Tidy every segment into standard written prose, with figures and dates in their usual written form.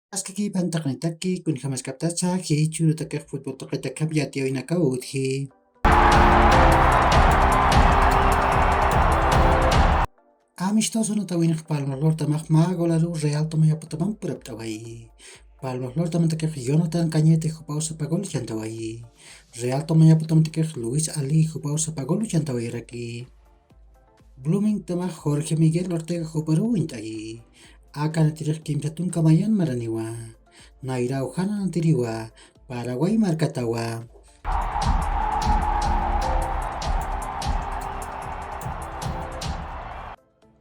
Askaki pantaknitaki kun hamaskaptachaki churutaka futboltokitaka yatioinakaudhi. Amistoso no tawin palmolor tamak magolaru Real tomayaputamang puraptawai. Palmolor tamantakak Jonathan Cañete jupau sapagol chantawai. Real tomayaputamtakak Luis Ali jupau sapagol chantawai raki. Blooming tamak Jorge Miguel Ortega juparu intai. Akan tirik kim chatun kamayan maraniwa. Naira uhana nantiriwa. Paraguay markatawa.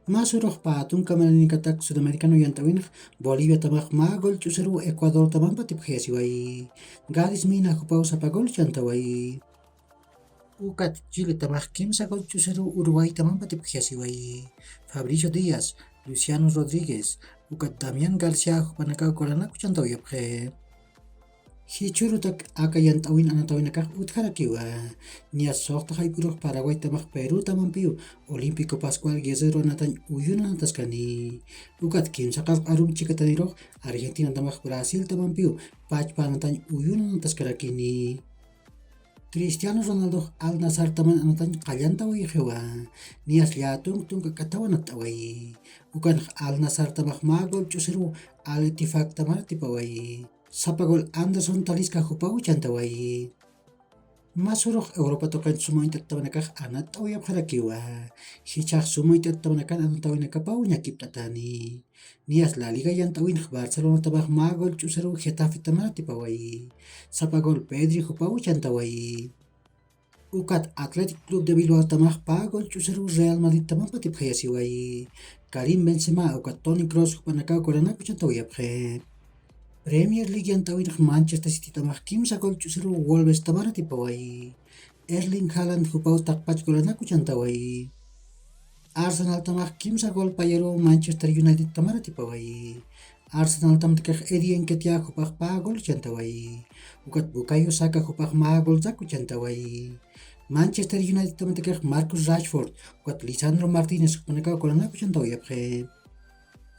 Masuroh patun kamalani katak Sudamericano yantawin Bolivia tamak magol chusaru Ecuador tamang patip hesiwai. Gadis mina kupau sapagol chantawai. Ukat Chile tamak kim sagol chusaru Uruguay tamang patip hesiwai. Fabricio Díaz, Luciano Rodríguez, ukat Damian Garcia hupanaka kolana kuchantawai aphe. Hichurutak akayantawin anatawinakak utharakiwa. Nia sohtahay puruh Paraguay tamak Peru tamampiu Olímpico Pascual Guerrero natan uyuna nataskani. Ukat kim sakak arum chikataniro Argentina tamak Brasil tamampiu Pachpa natan uyuna nataskarakini. Cristiano Ronaldo Al Nassr taman anatan kallantawai hewa. Nias liatung tung kakatawan natawai. Ukan Al Nassr tamak magol chusiru Al Ittifaq tamar tipawai. Sapagol Anderson Talisca jupau chantawai. Masuroh Europa tokan sumoy tattawanakak anat tawayap harakiwa. Hichak sumoy tattawanakan anatawinakapau nyakip tatani. Nias La Liga yantawin Barcelona tabak magol chusaru Getafe tamar tipawai. Sapagol Pedri jupau chantawai. Ukat Athletic Club de Bilbao tamak pagol chusaru Real Madrid tamang patip hayasiwai. Karim Benzema ukat Toni Kroos hupanakaw koranaku chantawayap he. Premier League yantawin Manchester City tamak kim sagol chusaru Wolves tamara tipawai. Erling Haaland hupau takpach golanaku chantawai. Arsenal tamak kim sagol payaro Manchester United tamara tipawai. Arsenal tamtakak Eddie Nketiah hupak pagol chantawai. Ukat Bukayo Saka hupak magol zaku chantawai. Manchester United tamtakak Marcus Rashford ukat Lisandro Martinez hupanakaw golanaku chantawai aphe.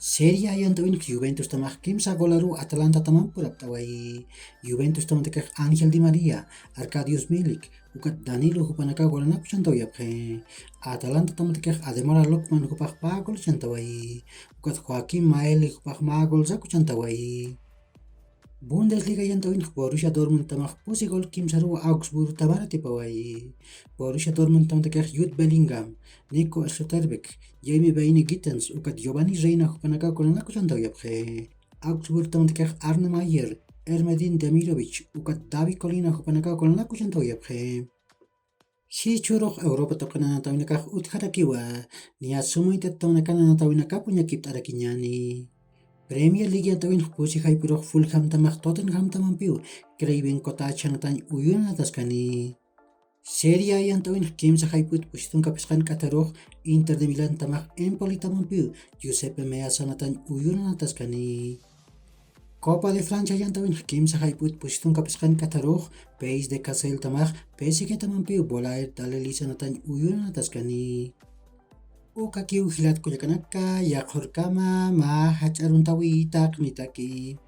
Serie A yantawin Juventus tamak kim sagolaru Atalanta tamang puraptawai. Juventus tamantakak Angel Di Maria, Arkadiusz Milik, ukat Danilo hupanakaw golanaku chantawai aphe. Atalanta tamantakak Ademola Lookman hupak pagol chantawai. Ukat Joaquim Maele hupak magol zaku chantawai. Bundesliga yantawin Borussia Dortmund tamak pusigol kim saru Augsburg tamara tipawai. Borussia Dortmund tamantakak Jude Bellingham, Nico Schlotterbeck, Jamie Baini Gittens ukat Giovanni Reina hupanakaw golanaku chantawai aphe. Augsburg tamantakak Arne Meyer, Ermedin Demirovic ukat David Colina hupanakaw golanaku chantawai aphe. Hichuroh Europa tokan anatawinakak utharakiwa. Nia sumoy tattawanakan anatawinakak punyakip arakinyani. Premier League yantawin pusihay puroh Fulham tamak Tottenham tamampiu Craven Cottage natan uyuna nataskani. Serie A yantawin kim sahay put pusitong kapiskan kataroh Inter de Milan tamak Empoli tamampiu Giuseppe Meazza natan uyuna nataskani. Copa de Francia yantawin kim sahay put pusitong kapiskan kataroh Pays de Castel tamak PSG tamampiu Bolaer Dalelisa natan uyuna nataskani. Ukakiw hilat ko yakanaka yakhor kama mahach aruntawi tak mitaki.